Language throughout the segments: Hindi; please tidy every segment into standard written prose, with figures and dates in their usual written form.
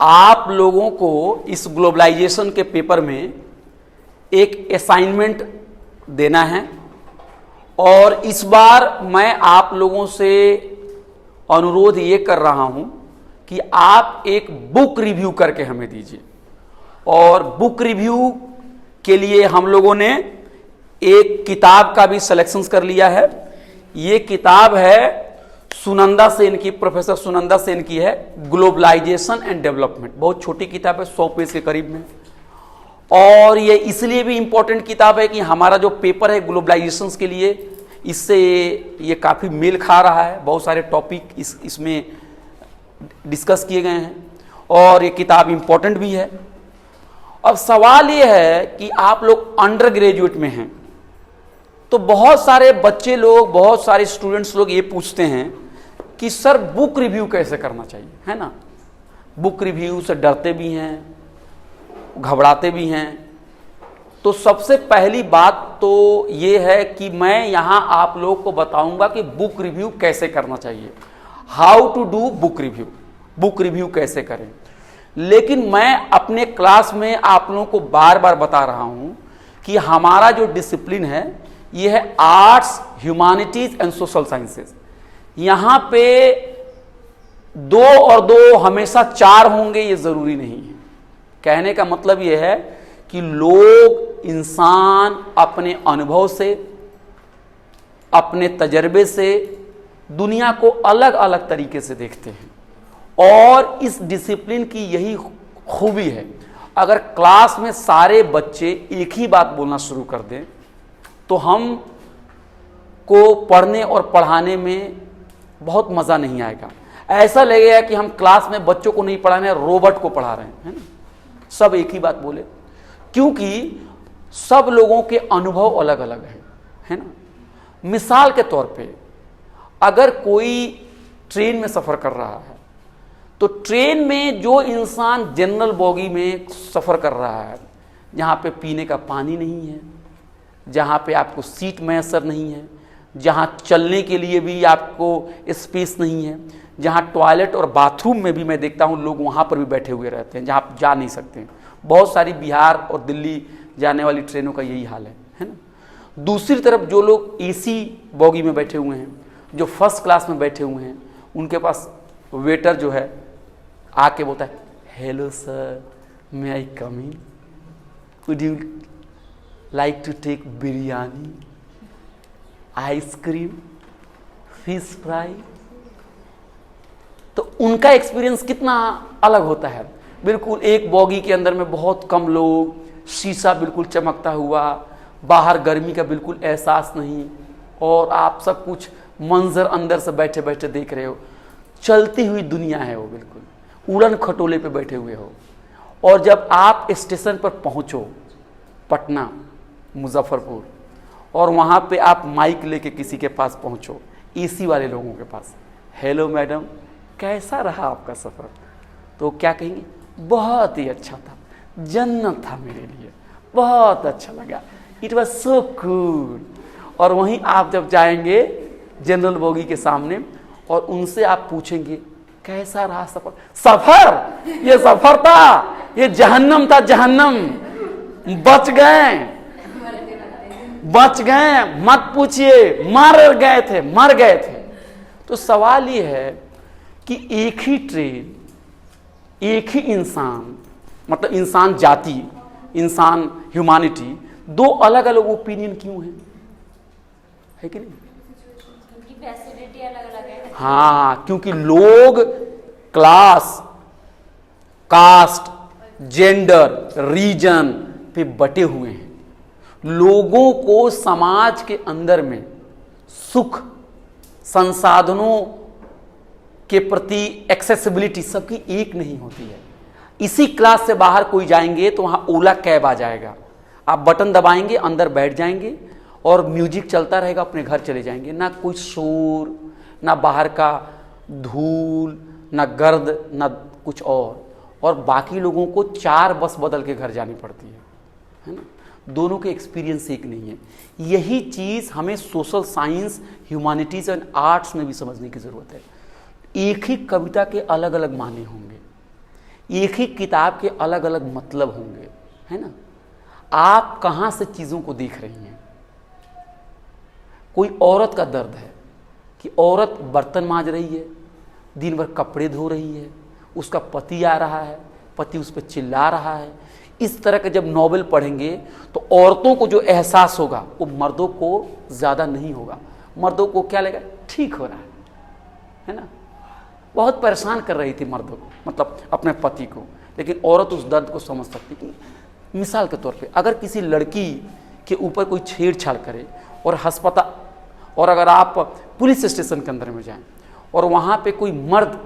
आप लोगों को इस ग्लोबलाइजेशन के पेपर में एक असाइनमेंट देना है और इस बार मैं आप लोगों से अनुरोध ये कर रहा हूं कि आप एक बुक रिव्यू करके हमें दीजिए। और बुक रिव्यू के लिए हम लोगों ने एक किताब का भी सिलेक्शंस कर लिया है। ये किताब है सुनंदा सेन की, प्रोफेसर सुनंदा सेन की है, ग्लोबलाइजेशन एंड डेवलपमेंट। बहुत छोटी किताब है, 100 पेज के करीब में। और ये इसलिए भी इंपॉर्टेंट किताब है कि हमारा जो पेपर है ग्लोबलाइजेशन के लिए, इससे ये काफ़ी मेल खा रहा है। बहुत सारे टॉपिक इसमें डिस्कस किए गए हैं और ये किताब इंपॉर्टेंट भी है। अब सवाल ये है कि आप लोग अंडर ग्रेजुएट में हैं, तो बहुत सारे बच्चे लोग, बहुत सारे स्टूडेंट्स लोग ये पूछते हैं कि सर बुक रिव्यू कैसे करना चाहिए, है ना। बुक रिव्यू से डरते भी हैं, घबराते भी हैं। तो सबसे पहली बात तो ये है कि मैं यहां आप लोग को बताऊंगा कि बुक रिव्यू कैसे करना चाहिए, how to do book review, book review कैसे करें। लेकिन मैं अपने क्लास में आप लोगों को बार बार बता रहा हूं कि हमारा जो डिसिप्लिन है ये है arts, humanities and social sciences. यहां पे 2 और 2 हमेशा 4 होंगे ये जरूरी नहीं है। कहने का मतलब ये है कि लोग, इंसान अपने अनुभव से, अपने तजर्बे से दुनिया को अलग अलग तरीके से देखते हैं और इस डिसिप्लिन की यही खूबी है। अगर क्लास में सारे बच्चे एक ही बात बोलना शुरू कर दें तो हम को पढ़ने और पढ़ाने में बहुत मज़ा नहीं आएगा। ऐसा लगेगा कि हम क्लास में बच्चों को नहीं पढ़ा रहे हैं, रोबोट को पढ़ा रहे हैं, है ना। सब एक ही बात बोले, क्योंकि सब लोगों के अनुभव अलग अलग है ना। मिसाल के तौर पे अगर कोई ट्रेन में सफ़र कर रहा है तो ट्रेन में जो इंसान जनरल बोगी में सफ़र कर रहा है, जहाँ पे पीने का पानी नहीं है, जहाँ पे आपको सीट मैसर नहीं है, जहाँ चलने के लिए भी आपको स्पेस नहीं है, जहाँ टॉयलेट और बाथरूम में भी मैं देखता हूँ लोग वहाँ पर भी बैठे हुए रहते हैं जहाँ आप जा नहीं सकते हैं। बहुत सारी बिहार और दिल्ली जाने वाली ट्रेनों का यही हाल है ना। दूसरी तरफ जो लोग एसी बोगी में बैठे हुए हैं, जो फर्स्ट क्लास में बैठे हुए हैं, उनके पास वेटर जो है आके बोलता है, hello sir, may I come in, could you like to take biryani, ice cream, fish fry. तो उनका एक्सपीरियंस कितना अलग होता है। बिल्कुल एक बोगी के अंदर में बहुत कम लोग, शीशा बिल्कुल चमकता हुआ, बाहर गर्मी का बिल्कुल एहसास नहीं, और आप सब कुछ मंजर अंदर से बैठे बैठे देख रहे हो। चलती हुई दुनिया है वो, बिल्कुल उड़न खटोले पे बैठे हुए हो। और जब आप स्टेशन पर पहुंचो, पटना, मुजफ्फरपुर, और वहाँ पे आप माइक लेके किसी के पास पहुँचो, एसी वाले लोगों के पास, हेलो मैडम, कैसा रहा आपका सफ़र, तो क्या कहेंगे, बहुत ही अच्छा था, जन्नत था मेरे लिए, बहुत अच्छा लगा, इट वॉज सो कूल। और वहीं आप जब जाएंगे जनरल बोगी के सामने और उनसे आप पूछेंगे कैसा रहा सफ़र, सफ़र, ये सफ़र था, ये जहन्नम था, जहन्नम, बच गए, बच गए, मत पूछिए, मर गए थे। तो सवाल ये है कि एक ही ट्रेन, एक ही इंसान, मतलब इंसान जाति, इंसान ह्यूमैनिटी, 2 अलग अलग ओपिनियन क्यों है कि नहीं? क्योंकि फैसिलिटी अलग अलग है। हाँ, क्योंकि लोग क्लास, कास्ट, जेंडर, रीजन पे बटे हुए हैं। लोगों को समाज के अंदर में सुख, संसाधनों के प्रति एक्सेसिबिलिटी सबकी एक नहीं होती है। इसी क्लास से बाहर कोई जाएंगे तो वहाँ ओला कैब आ जाएगा, आप बटन दबाएंगे, अंदर बैठ जाएंगे और म्यूजिक चलता रहेगा, अपने घर चले जाएंगे। ना कोई शोर, ना बाहर का धूल, ना गर्द, ना कुछ और बाकी लोगों को 4 बस बदल के घर जानी पड़ती है ना। दोनों के एक्सपीरियंस एक नहीं है। यही चीज़ हमें social science, humanities and arts में भी समझने की ज़रूरत है। एक ही कविता के अलग अलग माने होंगे, एक ही किताब के अलग अलग मतलब होंगे, है ना। आप कहाँ से चीज़ों को देख रही हैं। कोई औरत का दर्द है कि औरत बर्तन मांज रही है, दिन भर कपड़े धो रही है, उसका पति आ रहा है, पति उस पर चिल्ला रहा है। इस तरह के जब नॉवेल पढ़ेंगे तो औरतों को जो एहसास होगा वो मर्दों को ज़्यादा नहीं होगा। मर्दों को क्या लगेगा, ठीक हो रहा है ना। बहुत परेशान कर रही थी मर्दों को, मतलब अपने पति को, लेकिन औरत उस दर्द को समझ सकती थी। मिसाल के तौर पे अगर किसी लड़की के ऊपर कोई छेड़छाड़ करे और अस्पताल, और अगर आप पुलिस स्टेशन के अंदर में जाएं और वहाँ पे कोई मर्द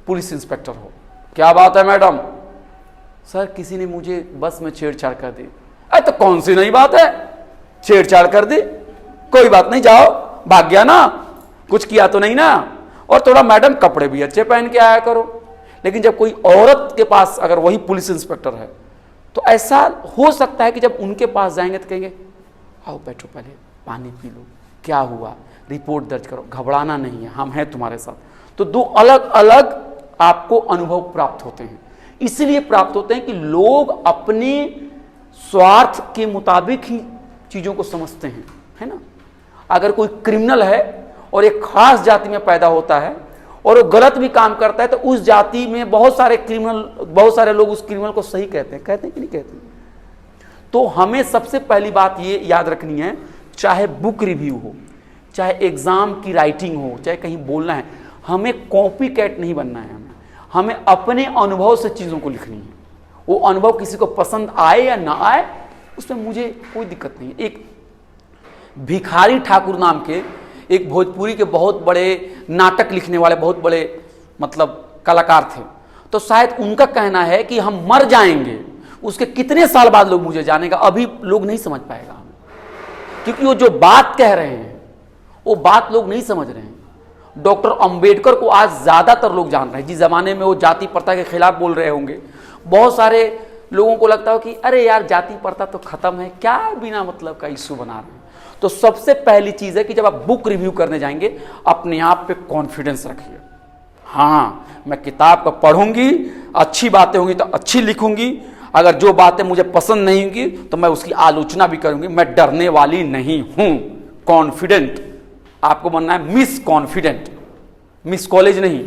पुलिस इंस्पेक्टर हो, क्या बात है मैडम, सर किसी ने मुझे बस में छेड़छाड़ कर दी। अरे तो कौन सी नई बात है, छेड़छाड़ कर दी, कोई बात नहीं, जाओ भाग गया ना, कुछ किया तो नहीं ना, और थोड़ा मैडम कपड़े भी अच्छे पहन के आया करो। लेकिन जब कोई औरत के पास अगर वही पुलिस इंस्पेक्टर है तो ऐसा हो सकता है कि जब उनके पास जाएंगे तो कहेंगे आओ बैठो, पहले पानी पी लो, क्या हुआ, रिपोर्ट दर्ज करो, घबराना नहीं है, हम हैं तुम्हारे साथ। तो दो अलग अलग आपको अनुभव प्राप्त होते हैं। इसलिए प्राप्त होते हैं कि लोग अपने स्वार्थ के मुताबिक ही चीज़ों को समझते हैं, है ना। अगर कोई क्रिमिनल है और एक खास जाति में पैदा होता है और वो गलत भी काम करता है तो उस जाति में बहुत सारे लोग उस क्रिमिनल को सही कहते हैं कि नहीं कहते। तो हमें सबसे पहली बात ये याद रखनी है, चाहे बुक रिव्यू हो, चाहे एग्जाम की राइटिंग हो, चाहे कहीं बोलना है, हमें कॉपी कैट नहीं बनना है। हमें अपने अनुभव से चीज़ों को लिखनी है। वो अनुभव किसी को पसंद आए या ना आए उसमें मुझे कोई दिक्कत नहीं है। एक भिखारी ठाकुर नाम के एक भोजपुरी के बहुत बड़े नाटक लिखने वाले बहुत बड़े मतलब कलाकार थे। तो शायद उनका कहना है कि हम मर जाएंगे, उसके कितने साल बाद लोग मुझे जानेगा, अभी लोग नहीं समझ पाएगा हमें, क्योंकि वो जो बात कह रहे हैं वो बात लोग नहीं समझ रहे हैं। डॉक्टर अंबेडकर को आज ज्यादातर लोग जान रहे हैं। जिस जमाने में वो जाति प्रथा के खिलाफ बोल रहे होंगे, बहुत सारे लोगों को लगता हो कि अरे यार जाति प्रथा तो खत्म है, क्या बिना मतलब का इश्यू बना रहे हैं। तो सबसे पहली चीज है कि जब आप बुक रिव्यू करने जाएंगे अपने आप पे कॉन्फिडेंस रखिए। हाँ, मैं किताब को पढ़ूंगी, अच्छी बातें होंगी तो अच्छी लिखूंगी, अगर जो बातें मुझे पसंद नहीं होंगी तो मैं उसकी आलोचना भी करूंगी। मैं डरने वाली नहीं हूं, कॉन्फिडेंट। आपको बनना है मिस कॉन्फिडेंट, मिस कॉलेज नहीं,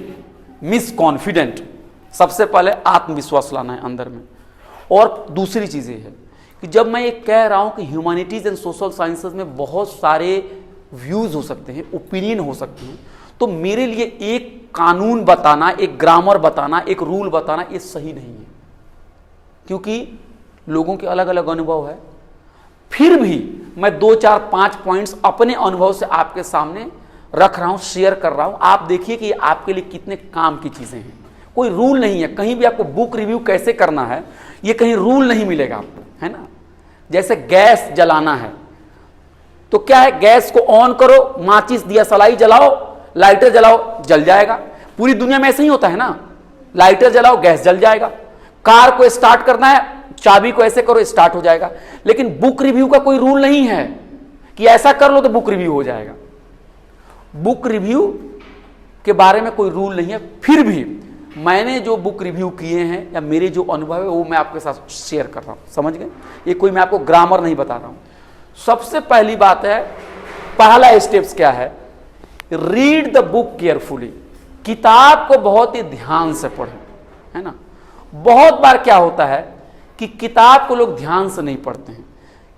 मिस कॉन्फिडेंट। सबसे पहले आत्मविश्वास लाना है अंदर में। और दूसरी चीज ये है कि जब मैं ये कह रहा हूं कि ह्यूमैनिटीज एंड सोशल साइंसेज में बहुत सारे व्यूज हो सकते हैं, ओपिनियन हो सकते हैं, तो मेरे लिए एक कानून बताना, एक ग्रामर बताना, एक रूल बताना ये सही नहीं है, क्योंकि लोगों के अलग अलग अनुभव है। फिर भी मैं 2, 4, 5 पॉइंट्स अपने अनुभव से आपके सामने रख रहा हूं, शेयर कर रहा हूं। आप देखिए कि आपके लिए कितने काम की चीजें हैं। कोई रूल नहीं है, कहीं भी आपको बुक रिव्यू कैसे करना है ये कहीं रूल नहीं मिलेगा आपको, है ना। जैसे गैस जलाना है तो क्या है, गैस को ऑन करो, माचिस दिया सलाई जलाओ, लाइटर जलाओ, जल जाएगा। पूरी दुनिया में ऐसे ही होता है ना, लाइटर जलाओ गैस जल जाएगा। कार को स्टार्ट करना है, चाबी को ऐसे करो स्टार्ट हो जाएगा। लेकिन बुक रिव्यू का कोई रूल नहीं है कि ऐसा कर लो तो बुक रिव्यू हो जाएगा। बुक रिव्यू के बारे में कोई रूल नहीं है। फिर भी मैंने जो बुक रिव्यू किए हैं या मेरे जो अनुभव है वो मैं आपके साथ शेयर कर रहा हूं, समझ गए। ये कोई मैं आपको ग्रामर नहीं बता रहा हूं। सबसे पहली बात है, पहला स्टेप्स क्या है, रीड द बुक केयरफुली। किताब को बहुत ही ध्यान से पढ़ें, है ना। बहुत बार क्या होता है कि किताब को लोग ध्यान से नहीं पढ़ते हैं।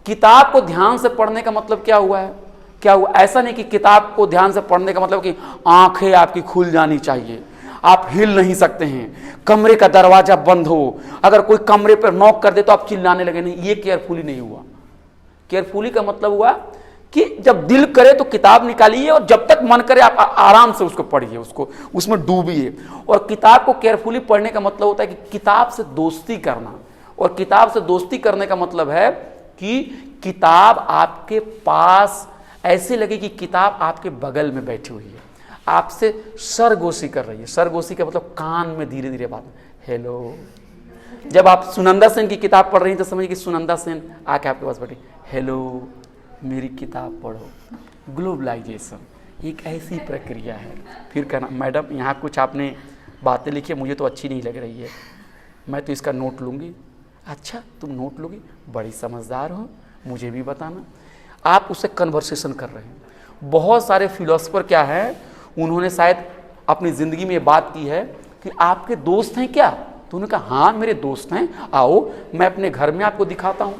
किताब को ध्यान से पढ़ने का मतलब क्या हुआ है, क्या हुआ, ऐसा नहीं कि किताब को ध्यान से पढ़ने का मतलब कि आंखें आपकी खुल जानी चाहिए, आप हिल नहीं सकते हैं, कमरे का दरवाजा बंद हो, अगर कोई कमरे पर नॉक कर दे तो आप चिल्लाने लगे, नहीं, ये केयरफुली नहीं हुआ। केयरफुली का मतलब हुआ कि जब दिल करे तो किताब निकालिए और जब तक मन करे आप आराम से उसको पढ़िए, उसको उसमें डूबिए। और किताब को केयरफुली पढ़ने का मतलब होता है कि किताब से दोस्ती करना। और किताब से दोस्ती करने का मतलब है कि किताब आपके पास ऐसे लगे कि किताब आपके बगल में बैठी हुई है, आपसे सरगोशी कर रही है। सरगोशी का मतलब कान में धीरे धीरे बात, हेलो। जब आप सुनंदा सेन की किताब पढ़ रही हैं तो समझिए कि सुनंदा सेन आके आपके पास बैठी, हेलो मेरी किताब पढ़ो। ग्लोबलाइजेशन एक ऐसी प्रक्रिया है। फिर कहना, मैडम यहाँ कुछ आपने बातें लिखी है मुझे तो अच्छी नहीं लग रही है, मैं तो इसका नोट लूँगी। अच्छा तुम नोट लोगी, बड़ी समझदार हो, मुझे भी बताना। आप उससे कन्वर्सेशन कर रहे हैं। बहुत सारे फिलोसफर क्या है, उन्होंने शायद अपनी ज़िंदगी में ये बात की है कि आपके दोस्त हैं क्या? तो उन्होंने कहा हाँ मेरे दोस्त हैं, आओ मैं अपने घर में आपको दिखाता हूँ।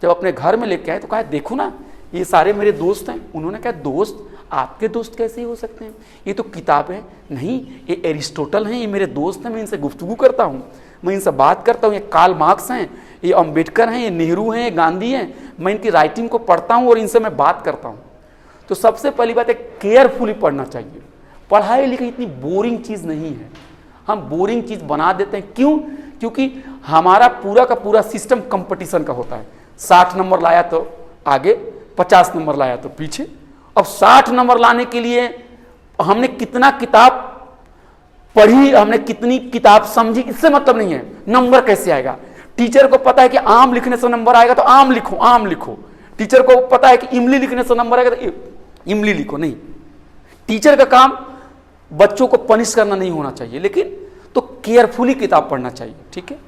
जब अपने घर में लेके आए तो कहा देखो ना ये सारे मेरे दोस्त हैं। उन्होंने कहा दोस्त? आपके दोस्त कैसे हो सकते हैं, ये तो किताब है। नहीं, ये एरिस्टोटल हैं, ये मेरे दोस्त हैं, मैं इनसे गुफ्तगू करता हूँ, मैं इनसे बात करता हूँ। ये कार्ल मार्क्स हैं, ये अम्बेडकर हैं, ये नेहरू हैं, ये गांधी हैं, मैं इनकी राइटिंग को पढ़ता हूँ और इनसे मैं बात करता हूँ। तो सबसे पहली बात है केयरफुली पढ़ना चाहिए। पढ़ाई लिखाई इतनी बोरिंग चीज़ नहीं है, हम बोरिंग चीज़ बना देते हैं। क्यों? क्योंकि हमारा पूरा का पूरा सिस्टम कंपटीशन का होता है। 60 नंबर लाया तो आगे, 50 नंबर लाया तो पीछे। अब 60 नंबर लाने के लिए हमने कितना किताब पढ़ी, हमने कितनी किताब समझी, इससे मतलब नहीं है नंबर कैसे आएगा। टीचर को पता है कि आम लिखने से नंबर आएगा तो आम लिखो, आम लिखो। टीचर को पता है कि इमली लिखने से नंबर आएगा तो इमली लिखो। नहीं, टीचर का काम बच्चों को पनिश करना नहीं होना चाहिए, लेकिन तो केयरफुली किताब पढ़ना चाहिए। ठीक है,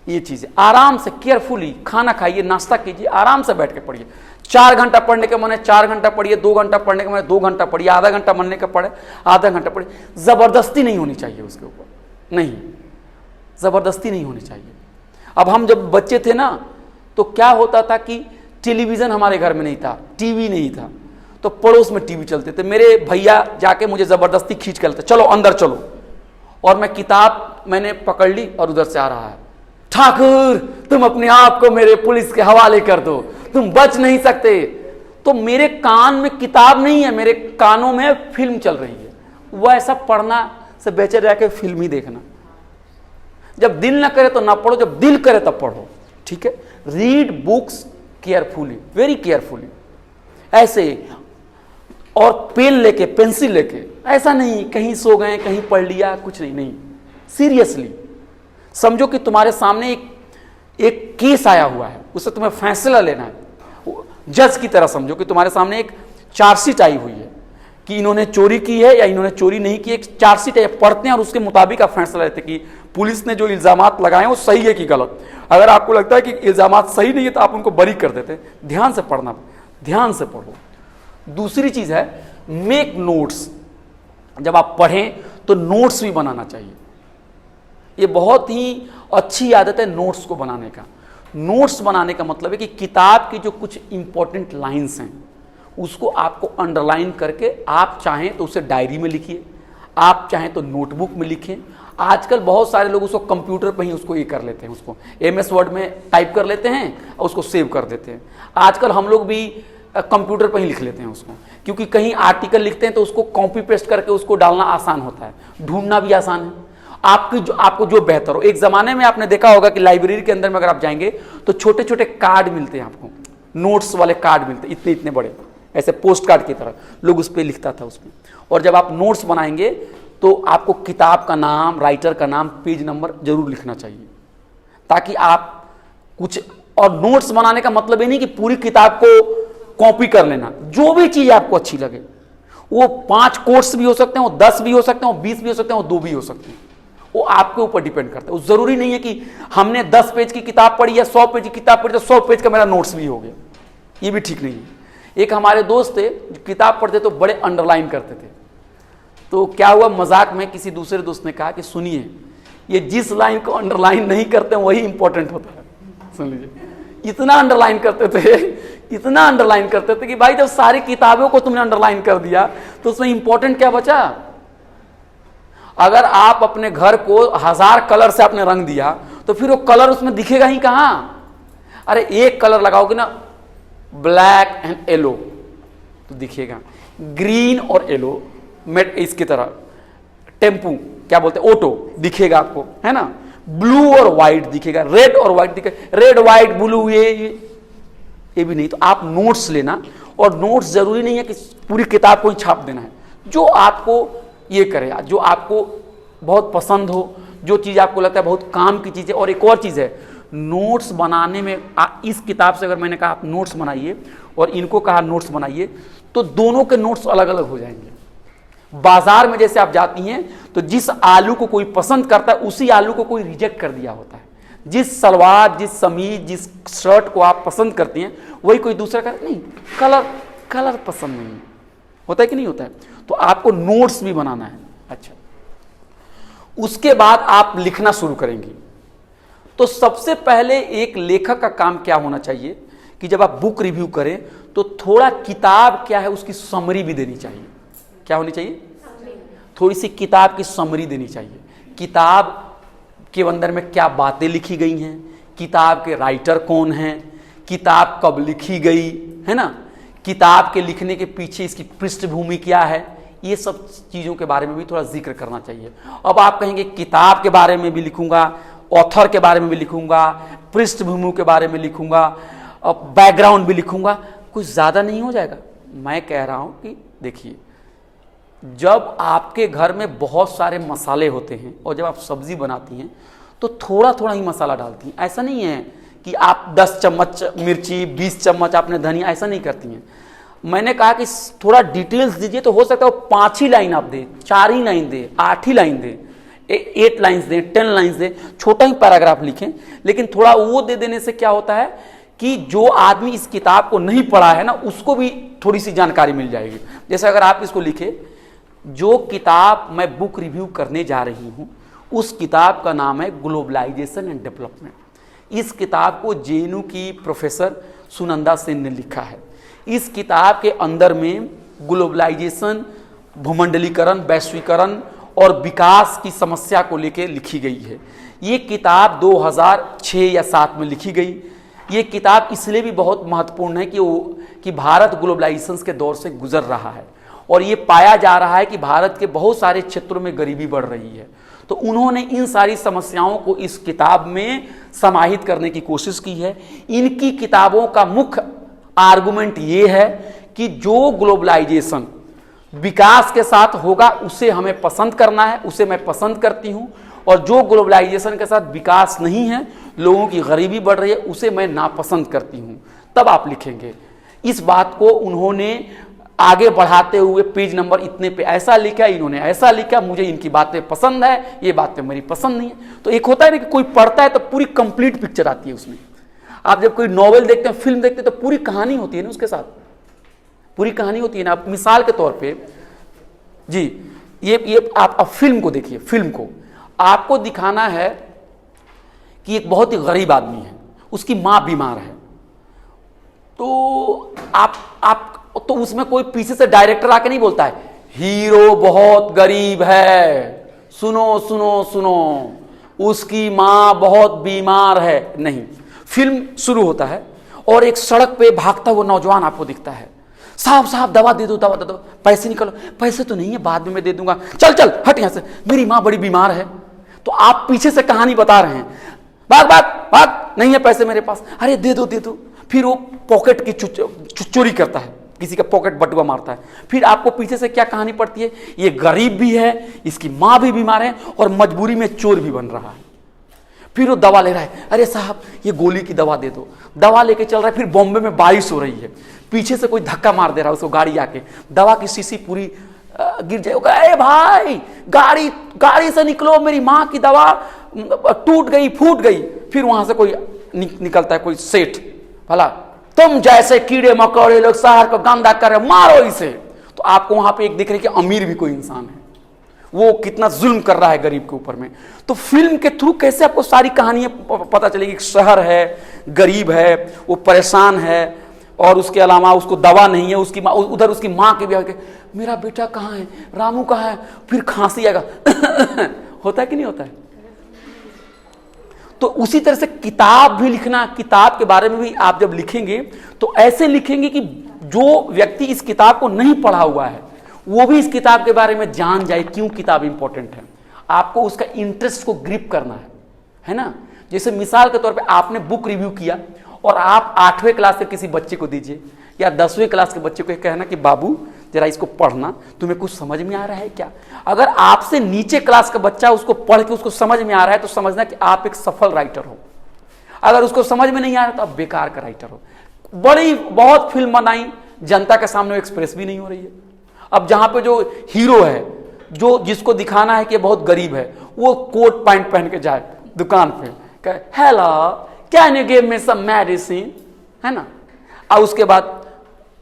ये चीज़ है। आराम से केयरफुली खाना खाइए, नाश्ता कीजिए, आराम से बैठ के पढ़िए। 4 घंटा पढ़ने के मन है 4 घंटा पढ़िए, 2 घंटा पढ़ने के मन है 2 घंटा पढ़िए, आधा घंटा मनने का पढ़े आधा घंटा पढ़िए। जबरदस्ती नहीं होनी चाहिए उसके ऊपर, नहीं, जबरदस्ती नहीं होनी चाहिए। अब हम जब बच्चे थे ना तो क्या होता था कि टेलीविजन हमारे घर में नहीं था, टीवी नहीं था, तो पड़ोस में टीवी चलते थे। मेरे भैया जाके मुझे जबरदस्ती खींच कर लेते, चलो अंदर चलो, और मैं किताब मैंने पकड़ ली और उधर से आ रहा है, ठाकुर तुम अपने आप को मेरे पुलिस के हवाले कर दो, तुम बच नहीं सकते। तो मेरे कान में किताब नहीं है, मेरे कानों में फिल्म चल रही है। वह ऐसा पढ़ना से बेहतर जाके फिल्म ही देखना। जब दिल ना करे तो ना पढ़ो, जब दिल करे तब पढ़ो। ठीक है, read books carefully, very carefully. ऐसे और पेन लेके, पेंसिल लेके, ऐसा नहीं कहीं सो गए कहीं पढ़ लिया, कुछ नहीं, नहीं, सीरियसली समझो कि तुम्हारे सामने एक केस आया हुआ है, उससे तुम्हें फैसला लेना है। जज की तरह समझो कि तुम्हारे सामने एक चार्जशीट आई हुई है कि इन्होंने चोरी की है या इन्होंने चोरी नहीं की। एक चार्जशीट है, पढ़ते हैं और उसके मुताबिक आप फैसला लेते हैं कि पुलिस ने जो इल्जामात लगाए हैं वो सही है कि गलत। अगर आपको लगता है कि इल्जामात सही नहीं है तो आप उनको बरी कर देते हैं। ध्यान से पढ़ना, ध्यान से पढ़ो। दूसरी चीज है मेक नोट्स। जब आप पढ़ें तो नोट्स भी बनाना चाहिए। ये बहुत ही अच्छी आदत है नोट्स को बनाने का। नोट्स बनाने का मतलब है कि किताब की जो कुछ इंपॉर्टेंट लाइंस हैं उसको आपको अंडरलाइन करके, आप चाहें तो उसे डायरी में लिखिए, आप चाहें तो नोटबुक में लिखें। आजकल बहुत सारे लोग उसको कंप्यूटर पर ही उसको ये कर लेते हैं, उसको MS वर्ड में टाइप कर लेते हैं और उसको सेव कर देते हैं। आजकल हम लोग भी कंप्यूटर पर ही लिख लेते हैं उसको, क्योंकि कहीं आर्टिकल लिखते हैं तो उसको कॉपी पेस्ट करके उसको डालना आसान होता है, ढूंढना भी आसान है। आपको जो बेहतर हो। एक ज़माने में आपने देखा होगा कि लाइब्रेरी के अंदर में अगर आप जाएंगे तो छोटे छोटे कार्ड मिलते हैं आपको, नोट्स वाले कार्ड मिलते हैं, इतने इतने बड़े, ऐसे पोस्ट कार्ड की तरह लोग उस पर लिखता था उसमें। और जब आप नोट्स बनाएंगे तो आपको किताब का नाम, राइटर का नाम, पेज नंबर जरूर लिखना चाहिए, ताकि आप कुछ। और नोट्स बनाने का मतलब ये नहीं कि पूरी किताब को कॉपी कर लेना। जो भी चीज़ आपको अच्छी लगे, वो 5 कोट्स भी हो सकते हैं, वो 10 भी हो सकते हैं, वो 20 भी हो सकते हैं, वो 2 भी हो सकते हैं। वो आपके ऊपर डिपेंड करता है। वो जरूरी नहीं है कि हमने 10 पेज की किताब पढ़ी या 100 पेज की किताब पढ़ी तो 100 पेज का मेरा नोट्स भी हो गया, ये भी ठीक नहीं है। एक हमारे दोस्त थे जो किताब पढ़ते तो बड़े अंडरलाइन करते थे। तो क्या हुआ, मजाक में किसी दूसरे दोस्त ने कहा कि सुनिए, ये जिस लाइन को अंडरलाइन नहीं करते वही इंपॉर्टेंट होता है। सुन लीजिए, इतना अंडरलाइन करते थे, इतना अंडरलाइन करते थे कि भाई जब सारी किताबों को तुमने अंडरलाइन कर दिया तो उसमें इंपॉर्टेंट क्या बचा। अगर आप अपने घर को 1000 कलर से आपने रंग दिया तो फिर वो कलर उसमें दिखेगा ही कहां। अरे एक कलर लगाओगे ना, ब्लैक एंड येलो, तो दिखेगा। ग्रीन और येलो इसकी तरह, टेम्पू क्या बोलते हैं, ऑटो दिखेगा आपको, है ना। ब्लू और व्हाइट दिखेगा, रेड और व्हाइट दिखेगा, रेड व्हाइट ब्लू ये भी नहीं। तो आप नोट्स लेना, और नोट्स जरूरी नहीं है कि पूरी किताब को ही छाप देना है। जो आपको ये करे, जो आपको बहुत पसंद हो, जो चीज़ आपको लगता है बहुत काम की चीज़ है। और एक और चीज़ है, नोट्स बनाने में इस किताब से अगर मैंने कहा आप नोट्स बनाइए और इनको कहा नोट्स बनाइए, तो दोनों के नोट्स अलग अलग हो जाएंगे। बाजार में जैसे आप जाती हैं तो जिस आलू को कोई पसंद करता है उसी आलू को कोई रिजेक्ट कर दिया होता है। जिस सलवार, जिस समीज, जिस शर्ट को आप पसंद करती हैं वही कोई दूसरा कर नहीं, कलर पसंद नहीं है। होता है कि नहीं होता है? तो आपको नोट्स भी बनाना है। अच्छा, उसके बाद आप लिखना शुरू करेंगी। तो सबसे पहले एक लेखक का काम क्या होना चाहिए कि जब आप बुक रिव्यू करें तो थोड़ा किताब क्या है उसकी समरी भी देनी चाहिए। क्या होनी चाहिए? थोड़ी सी किताब की समरी देनी चाहिए। किताब के अंदर में क्या बातें लिखी गई हैं, किताब के राइटर कौन हैं, किताब कब लिखी गई है ना, किताब के लिखने के पीछे इसकी पृष्ठभूमि क्या है, ये सब चीज़ों के बारे में भी थोड़ा जिक्र करना चाहिए। अब आप कहेंगे किताब के बारे में भी लिखूंगा, ऑथर के बारे में भी लिखूंगा, पृष्ठभूमि के बारे में लिखूंगा, बैकग्राउंड भी लिखूंगा, कुछ ज़्यादा नहीं हो जाएगा? मैं कह रहा हूं कि देखिए, जब आपके घर में बहुत सारे मसाले होते हैं और जब आप सब्जी बनाती हैं तो थोड़ा थोड़ा ही मसाला डालती हैं। ऐसा नहीं है कि आप 10 चम्मच मिर्ची, 20 चम्मच आपने धनिया, ऐसा नहीं करती हैं। मैंने कहा कि थोड़ा डिटेल्स दीजिए, तो हो सकता है 5 ही लाइन आप दें, 4 ही लाइन दें, 8 ही लाइन दें, 8 लाइन्स दें, 10 लाइन्स दें, छोटा ही पैराग्राफ लिखें। लेकिन थोड़ा वो दे देने से क्या होता है कि जो आदमी इस किताब को नहीं पढ़ा है ना, उसको भी थोड़ी सी जानकारी मिल जाएगी। जैसे अगर आप इसको लिखे, जो किताब मैं बुक रिव्यू करने जा रही हूं उस किताब का नाम है ग्लोबलाइजेशन एंड डेवलपमेंट। इस किताब को जेएनयू की प्रोफेसर सुनंदा सेन ने लिखा है। इस किताब के अंदर में ग्लोबलाइजेशन, भूमंडलीकरण, वैश्वीकरण और विकास की समस्या को लेकर लिखी गई है। ये किताब 2006 या 7 में लिखी गई। ये किताब इसलिए भी बहुत महत्वपूर्ण है कि भारत ग्लोबलाइजेशन के दौर से गुजर रहा है और ये पाया जा रहा है कि भारत के बहुत सारे क्षेत्रों में गरीबी बढ़ रही है। तो उन्होंने इन सारी समस्याओं को इस किताब में समाहित करने की कोशिश की है। इनकी किताबों का मुख्य आर्गुमेंट ये है कि जो ग्लोबलाइजेशन विकास के साथ होगा उसे हमें पसंद करना है, उसे मैं पसंद करती हूं, और जो ग्लोबलाइजेशन के साथ विकास नहीं है, लोगों की गरीबी बढ़ रही है, उसे मैं नापसंद करती हूं। तब आप लिखेंगे। इस बात को उन्होंने आगे बढ़ाते हुए पेज नंबर इतने पे ऐसा लिखा, इन्होंने ऐसा लिखा, मुझे इनकी बातें पसंद है, ये बातें मेरी पसंद नहीं है। तो एक होता है ना कि कोई पढ़ता है तो पूरी कंप्लीट पिक्चर आती है उसमें। आप जब कोई नॉवेल देखते हैं, फिल्म देखते हैं, तो पूरी कहानी होती है ना, उसके साथ पूरी कहानी होती है ना। आप मिसाल के तौर पे जी, ये आप फिल्म को देखिए। फिल्म को आपको दिखाना है कि एक बहुत ही गरीब आदमी है, उसकी मां बीमार है, तो आप तो उसमें कोई पीछे से डायरेक्टर आके नहीं बोलता है हीरो बहुत गरीब है, सुनो सुनो सुनो, उसकी मां बहुत बीमार है। नहीं, फिल्म शुरू होता है और एक सड़क पे भागता हुआ नौजवान आपको दिखता है। साहब साहब दवा दे दो, दवा दे दो, पैसे निकालो। पैसे तो नहीं है, बाद में मैं दे दूंगा, चल चल हट यहां से, मेरी मां बड़ी बीमार है। तो आप पीछे से कहानी बता रहे हैं, भाग भाग भाग, नहीं है पैसे मेरे पास, अरे दे दो दे दो। फिर वो पॉकेट की चोरी करता है, किसी का पॉकेट बटुआ मारता है। फिर आपको पीछे से क्या कहानी पड़ती है, ये गरीब भी है, इसकी मां भी बीमार है और मजबूरी में चोर भी बन रहा है। फिर वो दवा ले रहा है, अरे साहब ये गोली की दवा दे दो, दवा लेके चल रहा है। फिर बॉम्बे में बारिश हो रही है, पीछे से कोई धक्का मार दे रहा है उसको, गाड़ी आके, दवा की शीशी पूरी गिर जाए। अरे भाई गाड़ी से निकलो, मेरी मां की दवा टूट गई, फूट गई। फिर वहां से कोई निकलता है, कोई सेठ, भला तुम जैसे कीड़े मकोड़े लोग शहर को गंदा कर रहे, मारो इसे। तो आपको वहां पे एक दिख रही कि अमीर भी कोई इंसान है, वो कितना जुल्म कर रहा है गरीब के ऊपर में। तो फिल्म के थ्रू कैसे आपको सारी कहानियां पता चलेगी। शहर है, गरीब है, वो परेशान है, और उसके अलावा उसको दवा नहीं है, उसकी माँ, उधर उसकी माँ के भी, मेरा बेटा कहाँ है, रामू कहाँ है, फिर खांसी आएगा होता है कि नहीं होता है। तो उसी तरह से किताब भी लिखना, किताब के बारे में भी आप जब लिखेंगे तो ऐसे लिखेंगे कि जो व्यक्ति इस किताब को नहीं पढ़ा हुआ है वो भी इस किताब के बारे में जान जाए, क्यों किताब इंपॉर्टेंट है। आपको उसका इंटरेस्ट को ग्रिप करना है ना। जैसे मिसाल के तौर पे आपने बुक रिव्यू किया और आप 8वें क्लास के किसी बच्चे को दीजिए या 10वें क्लास के बच्चे को कहना कि बाबू जरा इसको पढ़ना, तुम्हें कुछ समझ में आ रहा है क्या। अगर आपसे नीचे क्लास का बच्चा उसको पढ़ के उसको समझ में आ रहा है तो समझना कि आप एक सफल राइटर हो। अगर उसको समझ में नहीं आ रहा तो आप बेकार का राइटर हो। बहुत फिल्म बनाई, जनता के सामने एक्सप्रेस भी नहीं हो रही है। अब जहां पे जो हीरो है, जो जिसको दिखाना है कि बहुत गरीब है, वो कोट पैंट पहन के जाए दुकान पे hello can you give me some medicine, है ना। और उसके बाद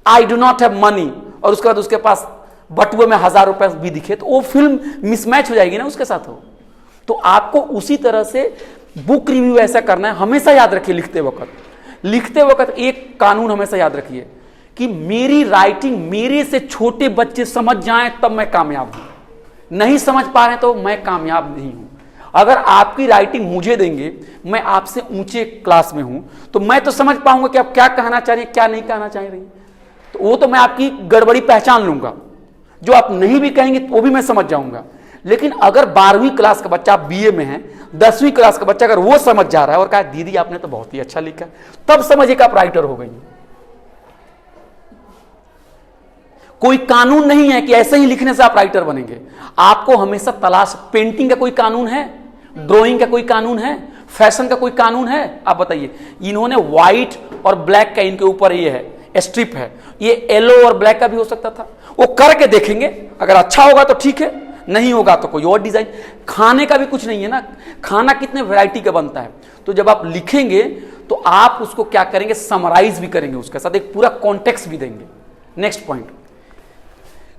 I do not have money, और उसके बाद उसके पास बटुए में 1000 रुपए भी दिखे, तो वो फिल्म मिसमैच हो जाएगी ना उसके साथ हो। तो आपको उसी तरह से बुक रिव्यू ऐसा करना है। हमेशा याद रखिए लिखते वक्त एक कानून हमेशा याद रखिए कि मेरी राइटिंग मेरे से छोटे बच्चे समझ जाएं तब मैं कामयाब हूं, नहीं समझ पा रहे तो मैं कामयाब नहीं हूं। अगर आपकी राइटिंग मुझे देंगे, मैं आपसे ऊंचे क्लास में हूं, तो मैं तो समझ पाऊंगा कि आप क्या कहना चाह रही हैं, क्या नहीं कहना चाह रही, तो वो तो मैं आपकी गड़बड़ी पहचान लूंगा। जो आप नहीं भी कहेंगे वो भी मैं समझ जाऊंगा। लेकिन अगर 12वीं क्लास का बच्चा, आप बीए में हैं, 10वीं क्लास का बच्चा अगर वो समझ जा रहा है और कहा दीदी आपने तो बहुत ही अच्छा लिखा, तब समझिए कि आप राइटर हो गई। कोई कानून नहीं है कि ऐसे ही लिखने से आप राइटर बनेंगे। आपको हमेशा तलाश, पेंटिंग का कोई कानून है, ड्राइंग का कोई कानून है, फैशन का कोई कानून है, आप बताइए। इन्होंने व्हाइट और ब्लैक का इनके ऊपर ये है स्ट्रिप है, ये येलो और ब्लैक का भी हो सकता था। वो करके देखेंगे, अगर अच्छा होगा तो ठीक है, नहीं होगा तो कोई और डिजाइन। खाने का भी कुछ नहीं है ना, खाना कितने वैरायटी का बनता है। तो जब आप लिखेंगे तो आप उसको क्या करेंगे, समराइज भी करेंगे, उसके साथ एक पूरा कॉन्टेक्स्ट भी देंगे। Next point,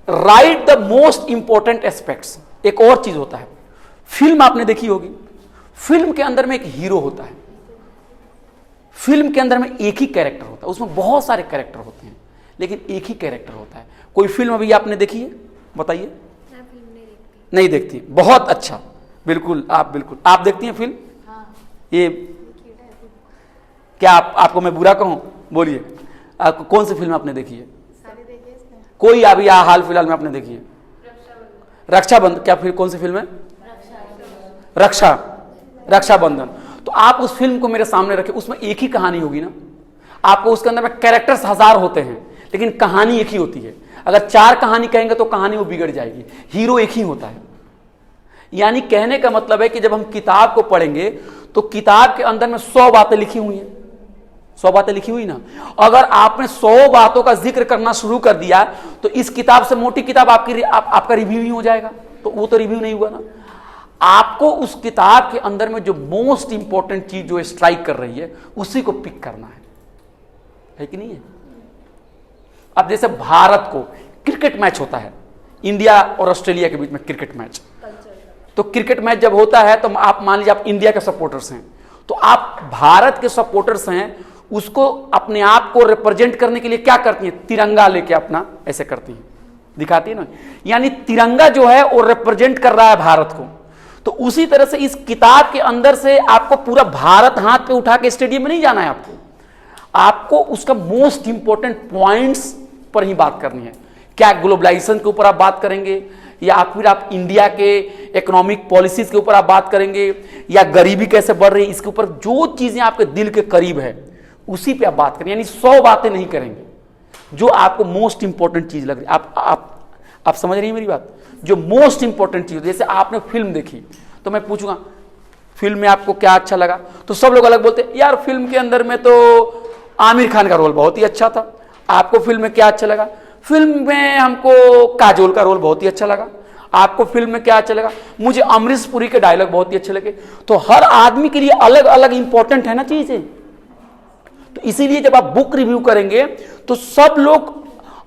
right the most important aspects. एक और चीज होता है, फिल्म आपने देखी होगी, फिल्म के अंदर में एक हीरो होता है, फिल्म के अंदर में एक ही कैरेक्टर होता है, उसमें बहुत सारे कैरेक्टर होते हैं लेकिन एक ही कैरेक्टर होता है। कोई फिल्म अभी आपने देखी है, बताइए। नहीं देखती, बहुत अच्छा, बिल्कुल आप देखती हैं फिल्म? हाँ। ये क्या आपको मैं बुरा कहूं? बोलिए, आपको कौन सी फिल्म आपने देखी है? सारी देखी है। कोई अभी हाल फिलहाल में आपने देखी है? रक्षाबंधन। क्या फिर कौन सी फिल्म है? रक्षाबंधन। तो आप उस फिल्म को मेरे सामने रखें, उसमें एक ही कहानी होगी ना। आपको उसके अंदर में कैरेक्टर्स 1000 होते हैं लेकिन कहानी एक ही होती है। अगर 4 कहानी कहेंगे तो कहानी वो बिगड़ जाएगी, हीरो एक ही होता है। यानी कहने का मतलब है कि जब हम किताब को पढ़ेंगे तो किताब के अंदर में 100 बातें लिखी हुई हैं, 100 बातें लिखी हुई ना। अगर आपने 100 बातों का जिक्र करना शुरू कर दिया तो इस किताब से मोटी किताब आपका रिव्यू ही हो जाएगा, तो वो तो रिव्यू नहीं हुआ ना। आपको उस किताब के अंदर में जो मोस्ट इंपॉर्टेंट चीज जो स्ट्राइक कर रही है उसी को पिक करना है कि नहीं है। अब जैसे भारत को क्रिकेट मैच होता है, इंडिया और ऑस्ट्रेलिया के बीच में क्रिकेट मैच, तो क्रिकेट मैच जब होता है तो आप मान लीजिए आप इंडिया के सपोर्टर्स हैं, तो आप भारत के सपोर्टर्स हैं, उसको अपने आप को रिप्रेजेंट करने के लिए क्या करती हैं, तिरंगा लेके अपना ऐसे करती हैं, दिखाती है ना। यानी तिरंगा जो है वो रिप्रेजेंट कर रहा है भारत को। तो उसी तरह से इस किताब के अंदर से आपको पूरा भारत हाथ पे उठा के स्टेडियम में नहीं जाना है, आपको उसका मोस्ट इंपॉर्टेंट पॉइंट्स पर ही बात करनी है। क्या ग्लोबलाइजेशन के ऊपर आप बात करेंगे, या फिर आप इंडिया के इकोनॉमिक पॉलिसीज के ऊपर आप बात करेंगे, या गरीबी कैसे बढ़ रही है, इसके ऊपर जो चीजें आपके दिल के करीब है उसी पे आप बात करेंगे। यानी 100 बातें नहीं करेंगे, जो आपको मोस्ट इंपॉर्टेंट चीज लग रही है। आप समझ रही है मेरी बात? जो मोस्ट इंपॉर्टेंट चीज, जैसे आपने फिल्म देखी तो मैं पूछूंगा फिल्म में आपको क्या अच्छा लगा, तो सब लोग अलग बोलते यार फिल्म के अंदर में तो आमिर खान का रोल बहुत ही अच्छा था। आपको फिल्म में क्या अच्छा लगा? फिल्म में हमको काजोल का रोल बहुत ही अच्छा लगा। आपको फिल्म में क्या अच्छा लगा? मुझे अमरीश पुरी के डायलॉग बहुत ही अच्छे लगे। तो हर आदमी के लिए अलग अलग इंपॉर्टेंट है ना चीजें। तो इसीलिए जब आप बुक रिव्यू करेंगे तो सब लोग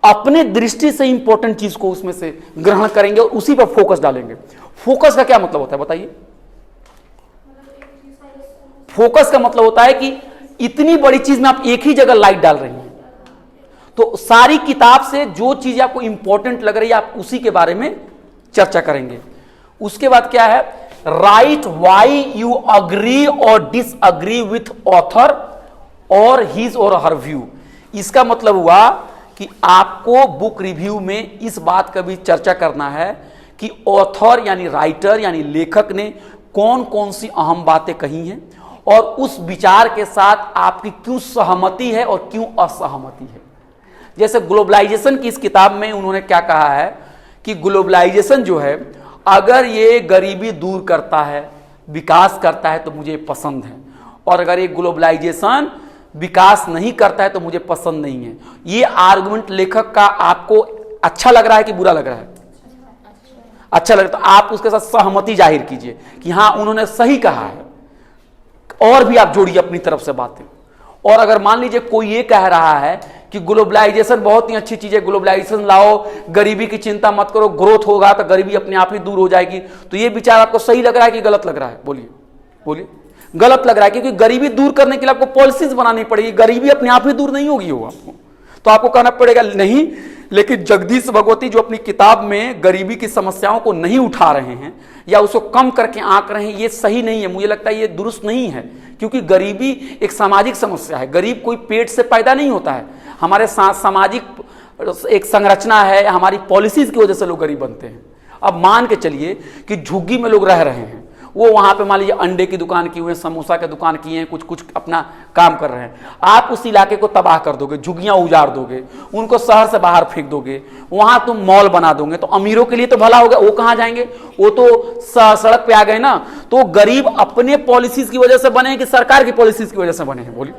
अपने दृष्टि से इंपॉर्टेंट चीज को उसमें से ग्रहण करेंगे और उसी पर फोकस डालेंगे। फोकस का क्या मतलब होता है बताइए? फोकस का मतलब होता है कि इतनी बड़ी चीज में आप एक ही जगह लाइट डाल रही हैं, तो सारी किताब से जो चीज आपको इंपॉर्टेंट लग रही है आप उसी के बारे में चर्चा करेंगे। उसके बाद क्या है? राइट वाई यू अग्री और डिसअग्री विथ ऑथर और हिज और हर व्यू। इसका मतलब हुआ कि आपको बुक रिव्यू में इस बात का भी चर्चा करना है कि ऑथर यानी राइटर यानी लेखक ने कौन कौन सी अहम बातें कही हैं और उस विचार के साथ आपकी क्यों सहमति है और क्यों असहमति है। जैसे ग्लोबलाइजेशन की इस किताब में उन्होंने क्या कहा है कि ग्लोबलाइजेशन जो है अगर ये गरीबी दूर करता है, विकास करता है तो मुझे पसंद है, और अगर ये ग्लोबलाइजेशन विकास नहीं करता है तो मुझे पसंद नहीं है। ये आर्गुमेंट लेखक का आपको अच्छा लग रहा है कि बुरा लग रहा है? अच्छा लग रहा है तो आप उसके साथ सहमति जाहिर कीजिए कि हाँ उन्होंने सही कहा है। और भी आप जोड़िए अपनी तरफ से बातें। और अगर मान लीजिए कोई ये कह रहा है कि ग्लोबलाइजेशन बहुत ही अच्छी चीज है, ग्लोबलाइजेशन लाओ, गरीबी की चिंता मत करो, ग्रोथ होगा तो गरीबी अपने आप ही दूर हो जाएगी, तो ये विचार आपको सही लग रहा है कि गलत लग रहा है? बोलिए बोलिए। गलत लग रहा है, क्योंकि गरीबी दूर करने के लिए आपको पॉलिसीज बनानी पड़ेगी, गरीबी अपने आप ही दूर नहीं होगी वो आपको, तो आपको कहना पड़ेगा नहीं। लेकिन जगदीश भगवती जो अपनी किताब में गरीबी की समस्याओं को नहीं उठा रहे हैं या उसको कम करके आंक रहे हैं, ये सही नहीं है, मुझे लगता है ये दुरुस्त नहीं है, क्योंकि गरीबी एक सामाजिक समस्या है। गरीब कोई पेट से पैदा नहीं होता है, हमारे सामाजिक एक संरचना है, हमारी पॉलिसीज की वजह से लोग गरीब बनते हैं। अब मान के चलिए कि झुग्गी में लोग रह रहे हैं, वो वहां पे मान लीजिए अंडे की दुकान की हुई है, समोसा की दुकान की है, कुछ कुछ अपना काम कर रहे हैं, आप उस इलाके को तबाह कर दोगे, झुग्गियां उजाड़ दोगे, उनको शहर से बाहर फेंक दोगे, वहां तुम मॉल बना दोगे, तो अमीरों के लिए तो भला होगा, वो कहां जाएंगे? वो तो सड़क पे आ गए ना। तो गरीब अपने पॉलिसीज की वजह से बने कि सरकार की पॉलिसीज की वजह से बने हैं? बोलिए।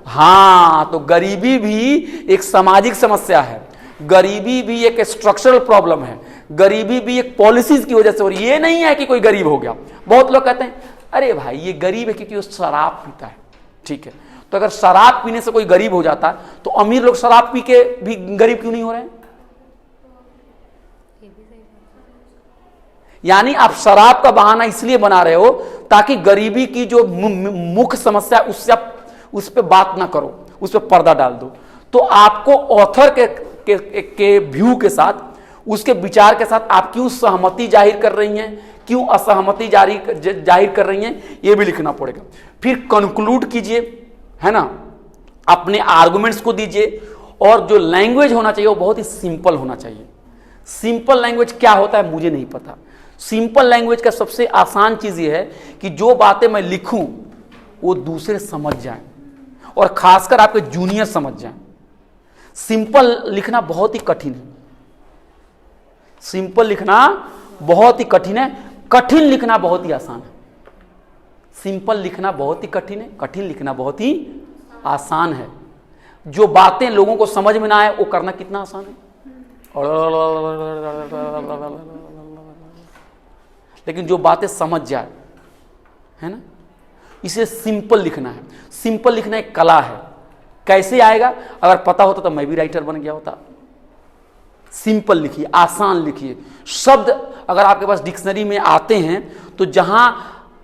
हाँ, तो गरीबी भी एक सामाजिक समस्या है, गरीबी भी एक स्ट्रक्चरल प्रॉब्लम है, गरीबी भी एक पॉलिसीज की वजह से। और ये नहीं है कि कोई गरीब हो गया। बहुत लोग कहते हैं अरे भाई ये गरीब है क्योंकि वो शराब पीता है। ठीक है, तो अगर शराब पीने से कोई गरीब हो जाता है तो अमीर लोग शराब पी के भी गरीब क्यों नहीं हो रहे हैं? यानी आप शराब का बहाना इसलिए बना रहे हो ताकि गरीबी की जो मुख्य समस्या उससे आप उस पर बात ना करो, उस पर पर्दा डाल दो। तो आपको ऑथर के व्यू के साथ, उसके विचार के साथ आप क्यों सहमति जाहिर कर रही हैं, क्यों असहमति जाहिर कर रही हैं, ये भी लिखना पड़ेगा। फिर कंक्लूड कीजिए, है ना, अपने आर्गुमेंट्स को दीजिए। और जो लैंग्वेज होना चाहिए वो बहुत ही सिंपल होना चाहिए। सिंपल लैंग्वेज क्या होता है मुझे नहीं पता। सिंपल लैंग्वेज का सबसे आसान चीज ये है कि जो बातें मैं लिखूं वो दूसरे समझ जाएं, और खासकर आपके जूनियर समझ जाएं। सिंपल लिखना बहुत ही कठिन है, सिंपल लिखना बहुत ही कठिन है, कठिन लिखना बहुत ही आसान है। सिंपल लिखना बहुत ही कठिन है, कठिन लिखना बहुत ही आसान है। जो बातें लोगों को समझ में ना आए वो करना कितना आसान है, लेकिन जो बातें समझ जाए, है ना, इसे सिंपल लिखना है। सिंपल लिखना एक कला है। कैसे आएगा? अगर पता होता तो मैं भी राइटर बन गया होता। सिंपल लिखिए, आसान लिखिए। शब्द अगर आपके पास डिक्शनरी में आते हैं तो जहां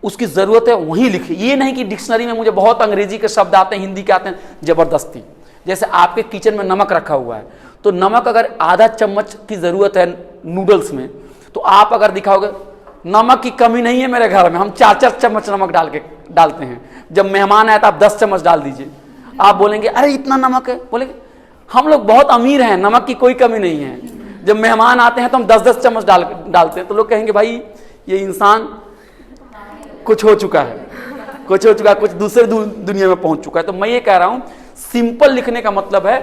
उसकी जरूरत है वहीं लिखिए। ये नहीं कि डिक्शनरी में मुझे बहुत अंग्रेजी के शब्द आते हैं, हिंदी के आते हैं, जबरदस्ती। जैसे आपके किचन में नमक रखा हुआ है, तो नमक अगर आधा चम्मच की जरूरत है नूडल्स में, तो आप अगर दिखाओगे नमक की कमी नहीं है मेरे घर में, हम 4-4 चम्मच नमक डालते हैं। जब मेहमान आए तो आप 10 चम्मच डाल दीजिए। आप बोलेंगे अरे इतना नमक है, बोलेंगे हम लोग बहुत अमीर हैं, नमक की कोई कमी नहीं है। जब मेहमान आते हैं तो हम 10-10 चम्मच डालते हैं, तो लोग कहेंगे भाई ये इंसान कुछ हो चुका है, कुछ दूसरे दुनिया में पहुंच चुका है। तो मैं ये कह रहा हूं सिंपल लिखने का मतलब है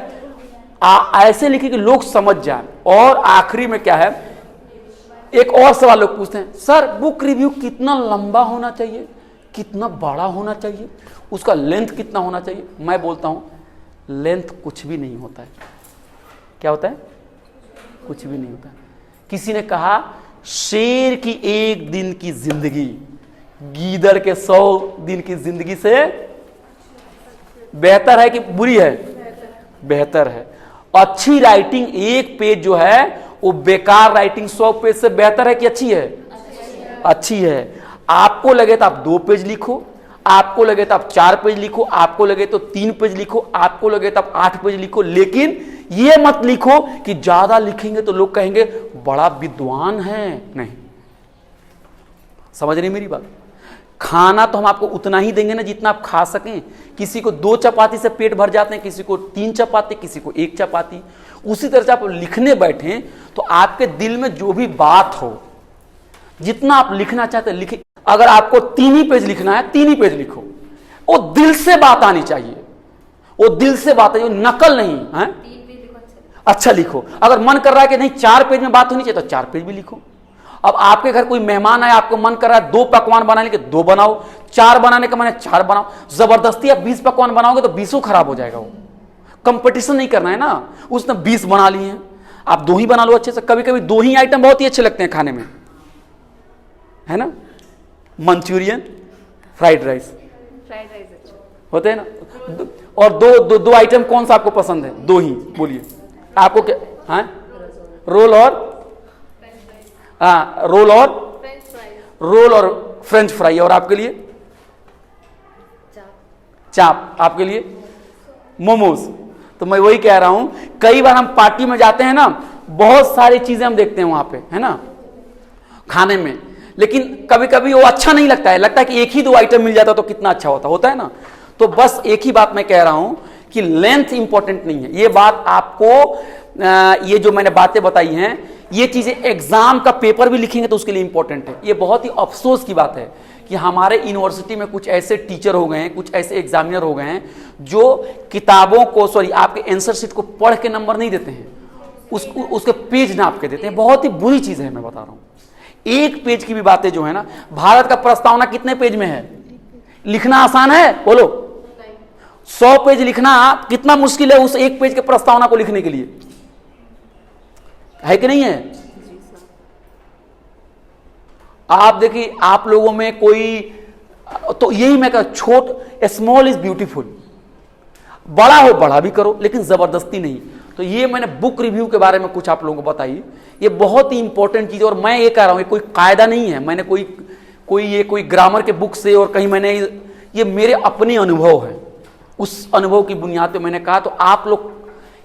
ऐसे लिखे कि लोग समझ जाए। और आखिरी में क्या है, एक और सवाल लोग पूछते हैं, सर बुक रिव्यू कितना लंबा होना चाहिए, कितना बड़ा होना चाहिए, उसका लेंथ कितना होना चाहिए? मैं बोलता हूं लेंथ कुछ भी नहीं होता है। क्या होता है? कुछ भी नहीं होता है। किसी ने कहा शेर की 1 दिन की जिंदगी गीदड़ के 100 दिन की जिंदगी से बेहतर है कि बुरी है? बेहतर है। अच्छी राइटिंग 1 पेज जो है वो बेकार राइटिंग 100 पेज से बेहतर है कि अच्छी है? अच्छी है। आपको लगे तो आप 2 पेज लिखो, आपको लगे तो आप 4 पेज लिखो, आपको लगे तो 3 पेज लिखो, आपको लगे तो आप 8 पेज लिखो, लेकिन ये मत लिखो कि ज्यादा लिखेंगे तो लोग कहेंगे बड़ा विद्वान है। नहीं, समझ रही मेरी बात? खाना तो हम आपको उतना ही देंगे ना जितना आप खा सकें। किसी को 2 चपाती से पेट भर जाते हैं, किसी को 3 चपाती, किसी को 1 चपाती। उसी तरह से आप लिखने बैठे तो आपके दिल में जो भी बात हो, जितना आप लिखना चाहते हैं लिखे। अगर आपको 3 ही पेज लिखना है 3 ही पेज लिखो, वो दिल से बात आनी चाहिए, वो दिल से बात है, नकल नहीं है। अच्छा लिखो। अगर मन कर रहा है कि नहीं 4 पेज में बात होनी चाहिए तो 4 पेज भी लिखो। अब आपके घर कोई मेहमान आए, आपको मन कर रहा है 2 पकवान बनाने के 2 बनाओ, 4 बनाने का मन है 4 बनाओ। जबरदस्ती आप 20 पकवान बनाओगे तो 20 खराब हो जाएगा। वो कंपटीशन नहीं करना है ना, उसने 20 बना लिए हैं, आप 2 ही बना लो अच्छे से। कभी कभी 2 ही आइटम बहुत ही अच्छे लगते हैं खाने में, है ना, Manchurian, fried rice, fried rice अच्छा। होते हैं ना। और दो आइटम कौन सा आपको पसंद है? दो ही बोलिए आपको क्या। हाँ, रोल और हाँ, रोल और फ्रेंच फ्राई। और आपके लिए? चाप। आपके लिए? मोमोज। तो मैं वही कह रहा हूं, कई बार हम पार्टी में जाते हैं ना, बहुत सारी चीजें हम देखते हैं वहां पे, है ना, खाने में, लेकिन कभी कभी वो अच्छा नहीं लगता है, लगता है कि एक ही दो आइटम मिल जाता तो कितना अच्छा होता है ना। तो बस एक ही बात मैं कह रहा हूं कि लेंथ इंपॉर्टेंट नहीं है। ये बात आपको ये जो मैंने बातें बताई हैं, ये चीजें एग्जाम का पेपर भी लिखेंगे तो उसके लिए इंपॉर्टेंट है। ये बहुत ही अफसोस की बात है कि हमारे यूनिवर्सिटी में कुछ ऐसे टीचर हो गए हैं, कुछ ऐसे एग्जामिनर हो गए हैं जो किताबों को, सॉरी, आपके आंसर शीट को पढ़ के नंबर नहीं देते हैं, उसके पेज नाप के देते हैं। बहुत ही बुरी चीज है, मैं बता रहा हूं। एक पेज की भी बातें जो है ना, भारत का प्रस्तावना कितने पेज में है? लिखना आसान है? बोलो। 100 पेज लिखना कितना मुश्किल है उस एक पेज के प्रस्तावना को लिखने के लिए, है कि नहीं है? आप देखिए, आप लोगों में कोई, तो यही मैं कहता, स्मॉल इज ब्यूटीफुल, बड़ा हो बड़ा भी करो लेकिन जबरदस्ती नहीं। तो ये मैंने बुक रिव्यू के बारे में कुछ आप लोगों को बताई, ये बहुत ही इंपॉर्टेंट चीज है। और मैं ये कह रहा हूं, ये कोई कायदा नहीं है, मैंने कोई ग्रामर के बुक से और कहीं मैंने, ये मेरे अपने अनुभव है, उस अनुभव की बुनियाद पे मैंने कहा। तो आप लोग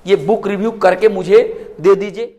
ये बुक रिव्यू करके मुझे दे दीजिए।